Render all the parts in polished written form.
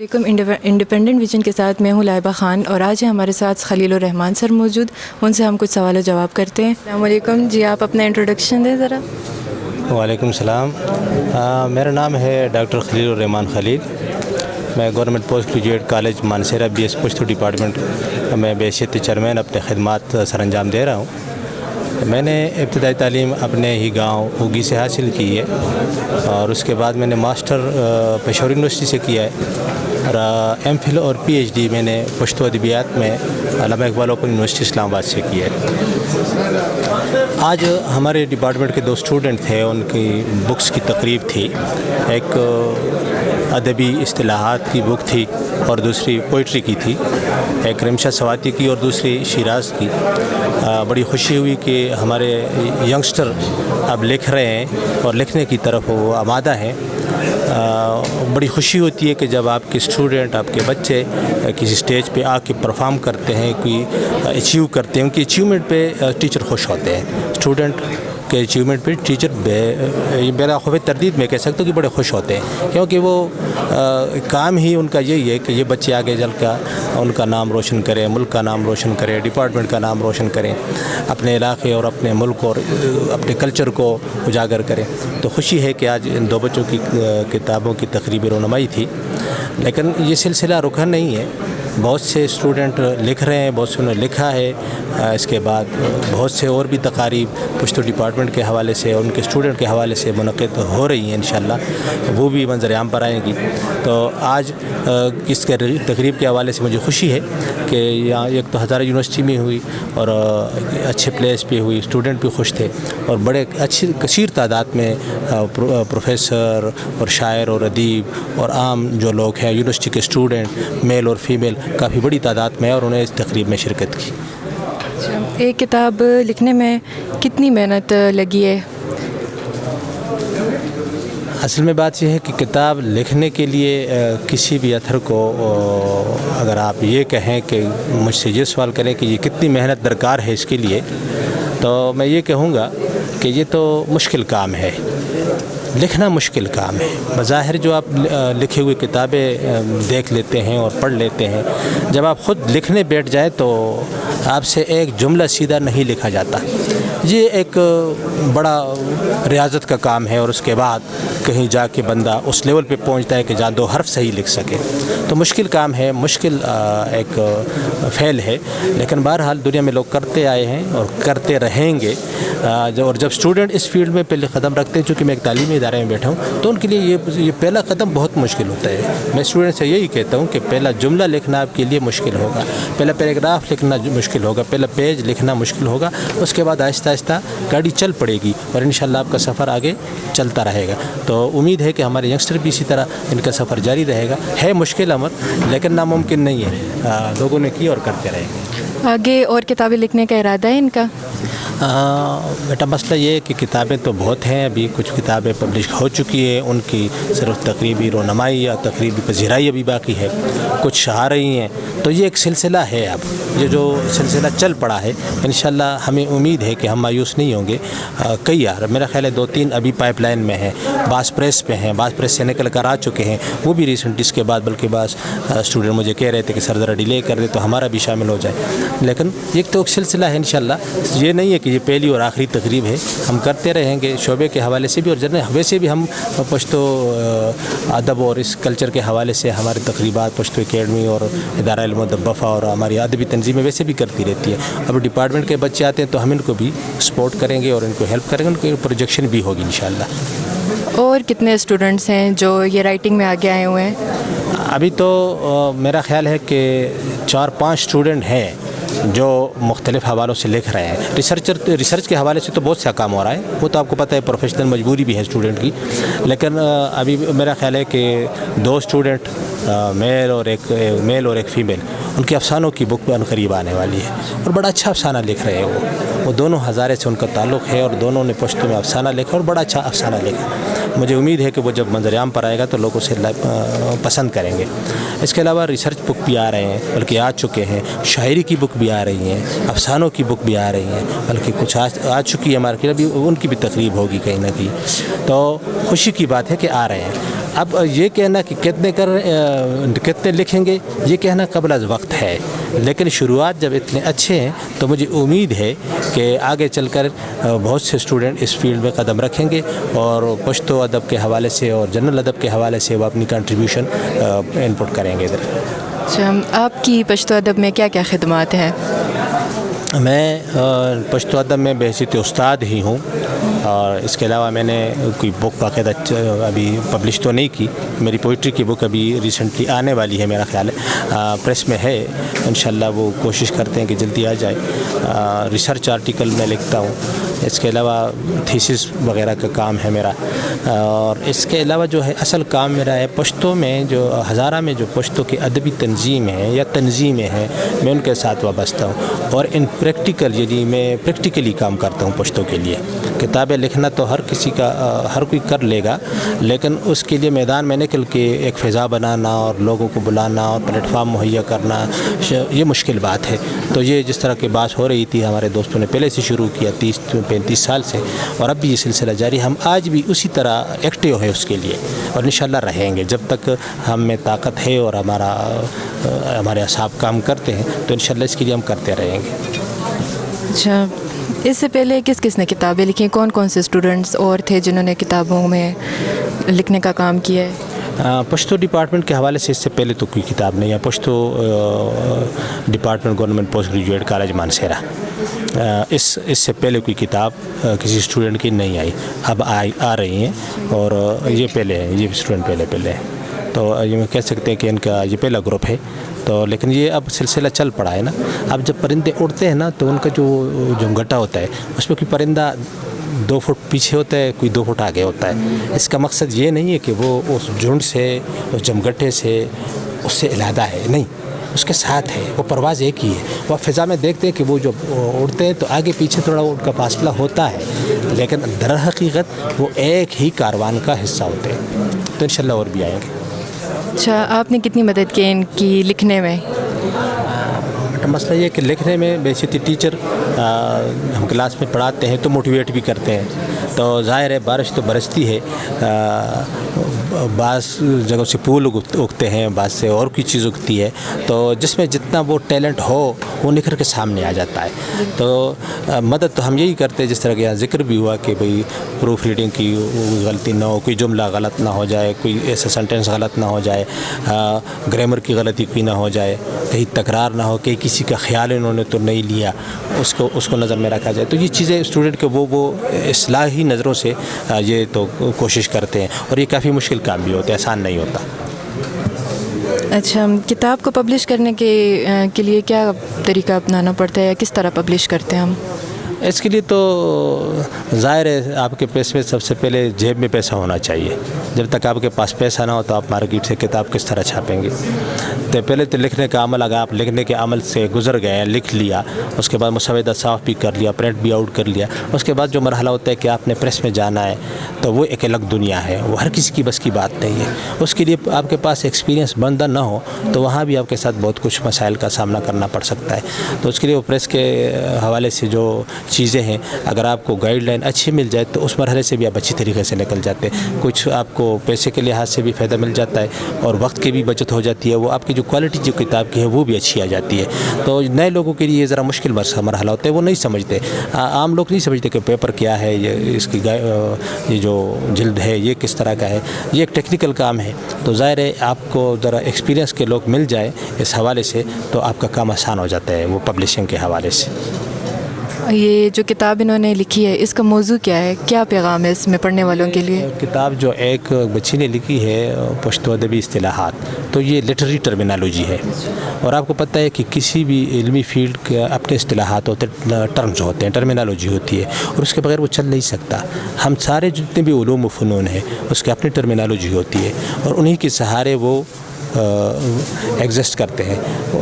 Independent vision کے ساتھ میں ہوں لائبہ خان، اور آج ہمارے ساتھ خلیل الرحمان سر موجود، ان سے ہم کچھ سوال و جواب کرتے ہیں۔ السلام علیکم جی، آپ اپنا انٹروڈکشن دیں ذرا۔ وعلیکم السلام، میرا نام ہے ڈاکٹر خلیل الرحمان خلیل۔ میں government post graduate college Mansehra B S Pashto department میں بحیثیت چیئرمین اپنے خدمات سر انجام دے رہا ہوں۔ میں نے ابتدائی تعلیم اپنے ہی گاؤں اوگی سے حاصل کی ہے، اور اس کے بعد میں نے ماسٹر پشاور یونیورسٹی سے کیا ہے، اور ایم فل اور پی ایچ ڈی میں نے پشتو ادبیات میں علامہ اقبال اوپن یونیورسٹی اسلام آباد سے کیا ہے۔ آج ہمارے ڈپارٹمنٹ کے 2 اسٹوڈنٹ تھے، ان کی بکس کی تقریب تھی۔ ایک ادبی اصطلاحات کی بک تھی اور دوسری پوئٹری کی تھی، ایک رمشا سواتی کی اور دوسری شیراز کی۔ بڑی خوشی ہوئی کہ ہمارے ینگسٹر اب لکھ رہے ہیں اور لکھنے کی طرف وہ آمادہ ہیں۔ بڑی خوشی ہوتی ہے کہ جب آپ کے اسٹوڈنٹ، آپ کے بچے کسی اسٹیج پہ آ کے پرفارم کرتے ہیں، کوئی اچیو کرتے ہیں، ان کی اچیومنٹ پہ ٹیچر خوش ہوتے ہیں۔ اسٹوڈنٹ کے اچیومنٹ پہ ٹیچر بلا خوف تردید میں کہہ سکتا ہوں کہ بڑے خوش ہوتے ہیں، کیونکہ وہ کام ہی ان کا یہی ہے کہ یہ بچے آگے چل کر ان کا نام روشن کریں، ملک کا نام روشن کریں، ڈپارٹمنٹ کا نام روشن کریں، اپنے علاقے اور اپنے ملک اور اپنے کلچر کو اجاگر کریں۔ تو خوشی ہے کہ آج ان 2 بچوں کی کتابوں کی تقریبی رونمائی تھی، لیکن یہ سلسلہ رکا نہیں ہے۔ بہت سے اسٹوڈنٹ لکھ رہے ہیں، بہت سے انہوں نے لکھا ہے۔ اس کے بعد بہت سے اور بھی تقاریب پشتو ڈپارٹمنٹ کے حوالے سے، ان کے اسٹوڈنٹ کے حوالے سے منعقد ہو رہی ہیں، انشاءاللہ وہ بھی منظر عام پر آئیں گی۔ تو آج اس کے تقریب کے حوالے سے مجھے خوشی ہے کہ یہاں ایک تو ہزارہ یونیورسٹی میں ہوئی اور اچھے پلیس پہ ہوئی، اسٹوڈنٹ بھی خوش تھے، اور بڑے اچھی کثیر تعداد میں پروفیسر اور شاعر اور ادیب اور عام جو لوگ ہیں، یونیورسٹی کے اسٹوڈنٹ میل اور فیمیل، کافی بڑی تعداد میں، اور انہیں اس تقریب میں شرکت کی۔ ایک کتاب لکھنے میں کتنی محنت لگی ہے؟ اصل میں بات یہ ہے کہ کتاب لکھنے کے لیے کسی بھی اتھر کو اگر آپ یہ کہیں کہ مجھ سے یہ سوال کریں کہ یہ کتنی محنت درکار ہے اس کے لیے، تو میں یہ کہوں گا کہ یہ تو مشکل کام ہے، لکھنا مشکل کام ہے۔ بظاہر جو آپ لکھے ہوئے کتابیں دیکھ لیتے ہیں اور پڑھ لیتے ہیں، جب آپ خود لکھنے بیٹھ جائیں تو آپ سے ایک جملہ سیدھا نہیں لکھا جاتا۔ یہ ایک بڑا ریاضت کا کام ہے، اور اس کے بعد کہیں جا کے بندہ اس لیول پہ پہنچتا ہے کہ جہاں 2 حرف صحیح لکھ سکے۔ تو مشکل کام ہے، مشکل ایک فعل ہے، لیکن بہرحال دنیا میں لوگ کرتے آئے ہیں اور کرتے رہیں گے۔ اور جب اسٹوڈنٹ اس فیلڈ میں پہلے قدم رکھتے ہیں، چونکہ میں ایک تعلیمی ادارے میں بیٹھا ہوں، تو ان کے لیے یہ پہلا قدم بہت مشکل ہوتا ہے۔ میں اسٹوڈنٹ سے یہی کہتا ہوں کہ پہلا جملہ لکھنا آپ کے لیے مشکل ہوگا، پہلا پیراگراف لکھنا مشکل ہوگا، پہلا پیج لکھنا مشکل ہوگا، اس کے بعد آہستہ آہستہ گاڑی چل پڑے گی، اور انشاءاللہ آپ کا سفر آگے چلتا رہے گا۔ تو امید ہے کہ ہمارے ینگسٹر بھی اسی طرح ان کا سفر جاری رہے گا۔ ہے مشکل امر، لیکن ناممکن نہیں ہے، لوگوں نے کی اور کرتے رہیں گے۔ آگے اور کتابیں لکھنے کا ارادہ ہے ان کا؟ بیٹا مسئلہ یہ ہے کہ کتابیں تو بہت ہیں، ابھی کچھ کتابیں پبلش ہو چکی ہیں، ان کی صرف تقریبی رونمائی یا تقریبی پذیرائی ابھی باقی ہے، کچھ آ رہی ہیں۔ تو یہ ایک سلسلہ ہے، اب یہ جو سلسلہ چل پڑا ہے، انشاءاللہ ہمیں امید ہے کہ ہم مایوس نہیں ہوں گے۔ کئی میرا خیال ہے 2-3 ابھی پائپ لائن میں ہیں، بعض پریس پہ ہیں، بعض پریس سے نکل کر آ چکے ہیں، وہ بھی ریسنٹ اس کے بعد، بلکہ بعض اسٹوڈنٹ مجھے کہہ رہے تھے کہ سر ذرا ڈیلے کر دے تو ہمارا بھی شامل ہو جائے۔ لیکن ایک تو ایک سلسلہ ہے، انشاءاللہ یہ نہیں ہے کہ یہ پہلی اور آخری تقریب ہے، ہم کرتے رہیں گے شعبے کے حوالے سے بھی، اور ویسے بھی ہم پشتو ادب اور اس کلچر کے حوالے سے ہماری تقریبات پشتو اکیڈمی اور ادارہ علم و دفع اور ہماری ادبی تنظیمیں ویسے بھی کرتی رہتی ہے۔ اب ڈپارٹمنٹ کے بچے آتے ہیں تو ہم ان کو بھی سپورٹ کریں گے اور ان کو ہیلپ کریں گے، ان کی پروجیکشن بھی ہوگی انشاءاللہ۔ اور کتنے اسٹوڈنٹس ہیں جو یہ رائٹنگ میں آگے آئے ہوئے ہیں؟ ابھی تو میرا خیال ہے کہ 4-5 اسٹوڈنٹ ہیں جو مختلف حوالوں سے لکھ رہے ہیں۔ ریسرچ کے حوالے سے تو بہت سا کام ہو رہا ہے، وہ تو آپ کو پتہ ہے پروفیشنل مجبوری بھی ہے اسٹوڈنٹ کی، لیکن ابھی میرا خیال ہے کہ 2 اسٹوڈنٹ میل اور ایک فیمیل، ان کے افسانوں کی بک ان قریب آنے والی ہے، اور بڑا اچھا افسانہ لکھ رہے ہیں۔ وہ دونوں ہزارے سے ان کا تعلق ہے، اور دونوں نے پشتو میں افسانہ لکھا اور بڑا اچھا افسانہ لکھا۔ مجھے امید ہے کہ وہ جب منظر عام پر آئے گا تو لوگ اسے پسند کریں گے۔ اس کے علاوہ ریسرچ بک بھی آ رہے ہیں، بلکہ آ چکے ہیں، شاعری کی بک بھی آ رہی ہیں، افسانوں کی بک بھی آ رہی ہیں، بلکہ کچھ آ چکی ہے مارکیٹ، ابھی ان کی بھی تقریب ہوگی کہیں نہ کہیں۔ تو خوشی کی بات ہے کہ آ رہے ہیں۔ اب یہ کہنا کہ کتنے لکھیں گے یہ کہنا قبل از وقت ہے، لیکن شروعات جب اتنے اچھے ہیں تو مجھے امید ہے کہ آگے چل کر بہت سے اسٹوڈنٹ اس فیلڈ میں قدم رکھیں گے اور پشتو ادب کے حوالے سے اور جنرل ادب کے حوالے سے وہ اپنی کنٹریبیوشن انپٹ کریں گے ادھر۔ اچھا، آپ کی پشتو ادب میں کیا کیا خدمات ہیں؟ میں پشتو ادب میں بحیثیت استاد ہی ہوں، اور اس کے علاوہ میں نے کوئی بک باقاعدہ ابھی پبلش تو نہیں کی۔ میری پوئٹری کی بک ابھی ریسنٹلی آنے والی ہے، میرا خیال ہے پریس میں ہے، انشاءاللہ وہ کوشش کرتے ہیں کہ جلدی آ جائے۔ ریسرچ آرٹیکل میں لکھتا ہوں، اس کے علاوہ تھیسس وغیرہ کا کام ہے میرا، اور اس کے علاوہ جو ہے اصل کام میرا ہے پشتو میں جو ہزارہ میں جو پشتو کی ادبی تنظیم ہے یا تنظیمیں ہیں، میں ان کے ساتھ وابستہ ہوں، اور ان پریکٹیکل یعنی میں پریکٹیکلی کام کرتا ہوں پشتو کے لیے۔ کتابیں لکھنا تو ہر کسی کا ہر کوئی کر لے گا، لیکن اس کے لیے میدان میں نکل کے ایک فضا بنانا اور لوگوں کو بلانا اور پلیٹ فارم مہیا کرنا یہ مشکل بات ہے۔ تو یہ جس طرح کی بات ہو رہی تھی، ہمارے دوستوں نے پہلے سے شروع کیا 30-35 سال سے، اور اب بھی یہ سلسلہ جاری، ہم آج بھی اسی طرح ایکٹیو ہے اس کے لیے، اور انشاءاللہ رہیں گے جب تک ہم میں طاقت ہے اور ہمارے اصحاب کام کرتے ہیں، تو انشاءاللہ اس کے لیے ہم کرتے رہیں گے۔ اچھا، اس سے پہلے کس کس نے کتابیں لکھی؟ کون کون سے اسٹوڈنٹس اور تھے جنہوں نے کتابوں میں لکھنے کا کام کیا ہے؟ پشتو ڈپارٹمنٹ کے حوالے سے اس سے پہلے تو کوئی کتاب نہیں ہے۔ Pashto department government post graduate college Mansehra, اس سے پہلے کوئی کتاب کسی اسٹوڈنٹ کی نہیں آئی، اب آ رہی ہیں، اور یہ پہلے ہیں، یہ اسٹوڈنٹ پہلے ہیں، تو یہ میں کہہ سکتے ہیں کہ ان کا یہ پہلا گروپ ہے۔ تو لیکن یہ اب سلسلہ چل پڑا ہے نا، اب جب پرندے اڑتے ہیں نا تو ان کا جو گٹا ہوتا ہے اس میں کوئی پرندہ 2 فٹ پیچھے ہوتا ہے، کوئی 2 فٹ آگے ہوتا ہے۔ اس کا مقصد یہ نہیں ہے کہ وہ اس جھنڈ سے، اس جمگٹے سے، اس سے علیحدہ ہے، نہیں، اس کے ساتھ ہے، وہ پرواز ایک ہی ہے۔ وہ فضا میں دیکھتے ہیں کہ وہ جو اڑتے ہیں تو آگے پیچھے تھوڑا ان کا فاصلہ ہوتا ہے، لیکن در حقیقت وہ ایک ہی کاروان کا حصہ ہوتے ہیں۔ تو انشاءاللہ اور بھی آئیں گے۔ اچھا، آپ نے کتنی مدد کی ان کی لکھنے میں؟ مسئلہ یہ کہ لکھنے میں بیسیکلی ٹیچر ہم کلاس میں پڑھاتے ہیں تو موٹیویٹ بھی کرتے ہیں، تو ظاہر ہے بارش تو برستی ہے، بعض جگہوں سے پھول اگتے ہیں، بعض سے اور کوئی چیز اگتی ہے، تو جس میں جتنا وہ ٹیلنٹ ہو وہ نکھر کے سامنے آ جاتا ہے۔ تو مدد تو ہم یہی کرتے ہیں، جس طرح کہ یہاں ذکر بھی ہوا کہ بھئی پروف ریڈنگ کی غلطی نہ ہو، کوئی جملہ غلط نہ ہو جائے، کوئی ایسا سنٹینس غلط نہ ہو جائے، گرامر کی غلطی کوئی نہ ہو جائے، کہیں تکرار نہ ہو، کہ کسی کا خیال انہوں نے تو نہیں لیا، اس کو نظر میں رکھا جائے۔ تو یہ چیزیں اسٹوڈنٹ کے وہ اصلاحی نظروں سے یہ تو کوشش کرتے ہیں، اور یہ کافی مشکل کام بھی ہوتا ہے، آسان نہیں ہوتا۔ اچھا، کتاب کو پبلش کرنے کے لیے کیا طریقہ اپنانا پڑتا ہے، یا کس طرح پبلش کرتے ہیں ہم؟ اس کے لیے تو ظاہر ہے آپ کے پیسے میں سب سے پہلے جیب میں پیسہ ہونا چاہیے۔ جب تک آپ کے پاس پیسہ نہ ہو تو آپ مارکیٹ سے کتاب کس طرح چھاپیں گے؟ تو پہلے تو لکھنے کا عمل، اگر آپ لکھنے کے عمل سے گزر گئے ہیں، لکھ لیا، اس کے بعد مسودہ صاف بھی کر لیا، پرنٹ بھی آؤٹ کر لیا، اس کے بعد جو مرحلہ ہوتا ہے کہ آپ نے پریس میں جانا ہے، تو وہ ایک الگ دنیا ہے، وہ ہر کسی کی بس کی بات نہیں ہے۔ اس کے لیے آپ کے پاس ایکسپیرینس بندہ نہ ہو تو وہاں بھی آپ کے ساتھ بہت کچھ مسائل کا سامنا کرنا پڑ سکتا ہے۔ تو اس کے لیے وہ پریس کے حوالے سے جو چیزیں ہیں، اگر آپ کو گائیڈ لائن اچھی مل جائے تو اس مرحلے سے بھی آپ اچھی طریقے سے نکل جاتے ہیں۔ کچھ آپ کو پیسے کے لحاظ سے بھی فائدہ مل جاتا ہے، اور وقت کی بھی بچت ہو جاتی ہے، وہ آپ کی جو کوالٹی جو کتاب کی ہے وہ بھی اچھی آ جاتی ہے۔ تو نئے لوگوں کے لیے ذرا مشکل مرحلہ ہوتا ہے، وہ نہیں سمجھتے، عام لوگ نہیں سمجھتے کہ پیپر کیا ہے، اس کی یہ جو جلد ہے یہ کس طرح کا ہے، یہ ایک ٹیکنیکل کام ہے۔ تو ظاہر ہے آپ کو ذرا ایکسپیرینس کے لوگ مل جائے اس حوالے سے تو آپ کا کام آسان ہو جاتا ہے، وہ پبلشنگ کے حوالے سے۔ یہ جو کتاب انہوں نے لکھی ہے، اس کا موضوع کیا ہے، کیا پیغام ہے اس میں پڑھنے والوں کے لیے؟ کتاب جو ایک بچی نے لکھی ہے پشتو ادبی اصطلاحات، تو یہ لٹریری ٹرمینالوجی ہے، اور آپ کو پتہ ہے کہ کسی بھی علمی فیلڈ کے اپنے اصطلاحات ہوتے ہیں، ٹرمز ہوتے ہیں، ٹرمینالوجی ہوتی ہے، اور اس کے بغیر وہ چل نہیں سکتا۔ ہم سارے جتنے بھی علوم و فنون ہیں اس کی اپنی ٹرمینالوجی ہوتی ہے، اور انہی کے سہارے وہ ایگزسٹ کرتے ہیں،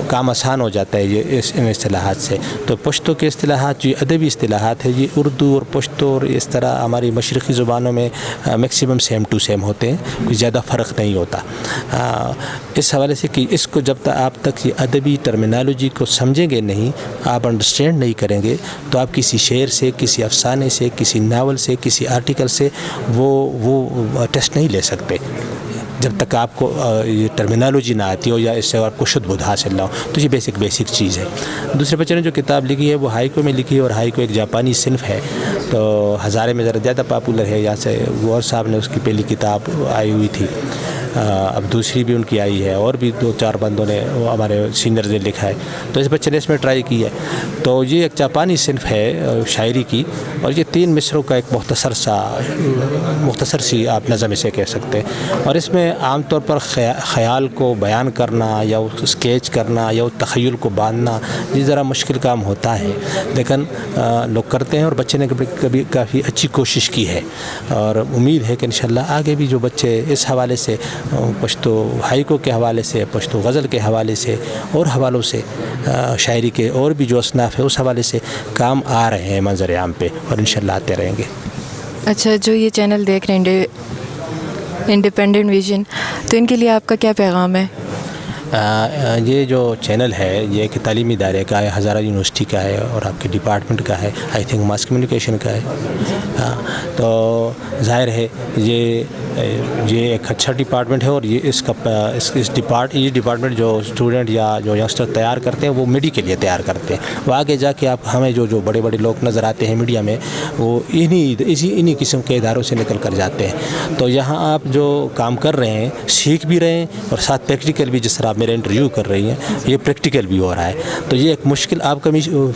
کام آسان ہو جاتا ہے یہ ان اصطلاحات سے۔ تو پشتو کے اصطلاحات جو ادبی اصطلاحات ہے، یہ اردو اور پشتو اور اس طرح ہماری مشرقی زبانوں میں میکسیمم سیم ٹو سیم ہوتے ہیں، کوئی زیادہ فرق نہیں ہوتا۔ اس حوالے سے کہ اس کو جب تک آپ تک یہ ادبی ٹرمینالوجی کو سمجھیں گے نہیں، آپ انڈرسٹینڈ نہیں کریں گے، تو آپ کسی شعر سے، کسی افسانے سے، کسی ناول سے، کسی آرٹیکل سے وہ ٹیسٹ نہیں لے سکتے۔ جب تک آپ کو یہ ٹرمینالوجی نہ آتی ہو یا اس سے آپ کو شدھ بدھ حاصل نہ ہو. تو یہ بیسک چیز ہے. دوسرے بچے نے جو کتاب لکھی ہے وہ ہائیکو میں لکھی ہے, اور ہائیکو ایک جاپانی صنف ہے, تو ہزارے میں ذرا زیادہ پاپولر ہے. یہاں سے غور صاحب نے اس کی پہلی کتاب آئی ہوئی تھی, اب دوسری بھی ان کی آئی ہے, اور بھی 2-4 بندوں نے ہمارے سینئرز نے لکھا ہے. تو اس بچے نے اس میں ٹرائی کی ہے. تو یہ ایک جاپانی صنف ہے شاعری کی, اور یہ 3 مصروں کا ایک مختصر سی آپ نظم اسے کہہ سکتے ہیں. اور اس میں عام طور پر خیال کو بیان کرنا یا اسکیچ کرنا یا تخیل کو باندھنا یہ ذرا مشکل کام ہوتا ہے, لیکن لوگ کرتے ہیں, اور بچے نے کبھی کافی اچھی کوشش کی ہے. اور امید ہے کہ انشاءاللہ آگے بھی جو بچے اس حوالے سے پشتو ہائیکو کے حوالے سے, پشتو غزل کے حوالے سے اور حوالوں سے, شاعری کے اور بھی جو اصناف ہے اس حوالے سے کام آ رہے ہیں منظر عام پہ, اور انشاءاللہ آتے رہیں گے. اچھا, جو یہ چینل دیکھ رہے ہیں انڈیپینڈنٹ ویژن, تو ان کے لیے آپ کا کیا پیغام ہے؟ یہ جو چینل ہے یہ ایک تعلیمی ادارے کا ہے, ہزارہ یونیورسٹی کا ہے, اور آپ کے ڈپارٹمنٹ کا ہے, آئی تھنک ماس کمیونیکیشن کا ہے. تو ظاہر ہے یہ ایک اچھا ڈپارٹمنٹ ہے, اور یہ اس ڈپارٹمنٹ جو اسٹوڈنٹ یا جو ینگسٹر تیار کرتے ہیں وہ میڈیا کے لیے تیار کرتے ہیں. وہ آگے جا کے آپ ہمیں جو بڑے بڑے لوگ نظر آتے ہیں میڈیا میں, وہ انہی قسم کے اداروں سے نکل کر جاتے ہیں. تو یہاں آپ جو کام کر رہے ہیں سیکھ بھی رہے ہیں, اور ساتھ پریکٹیکل بھی, جس طرح آپ میرے انٹرویو کر رہی ہیں, یہ پریکٹیکل بھی ہو رہا ہے. تو یہ ایک مشکل, آپ کا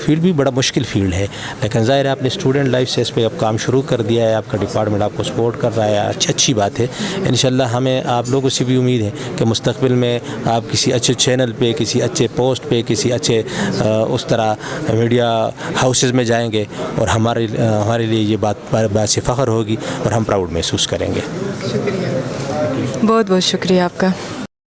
فیلڈ بھی بڑا مشکل فیلڈ ہے, لیکن ظاہر ہے آپ نے اسٹوڈنٹ لائف سے اس پہ اب کام شروع کر دیا ہے, آپ کا ڈپارٹمنٹ آپ کو سپورٹ کر رہا ہے, اچھی بات ہے. انشاءاللہ ہمیں آپ لوگوں سے بھی امید ہے کہ مستقبل میں آپ کسی اچھے چینل پہ, کسی اچھے پوسٹ پہ, کسی اچھے اس طرح میڈیا ہاؤسز میں جائیں گے, اور ہمارے لیے یہ بات سے فخر ہوگی, اور ہم پراؤڈ محسوس کریں گے. بہت بہت شکریہ آپ کا.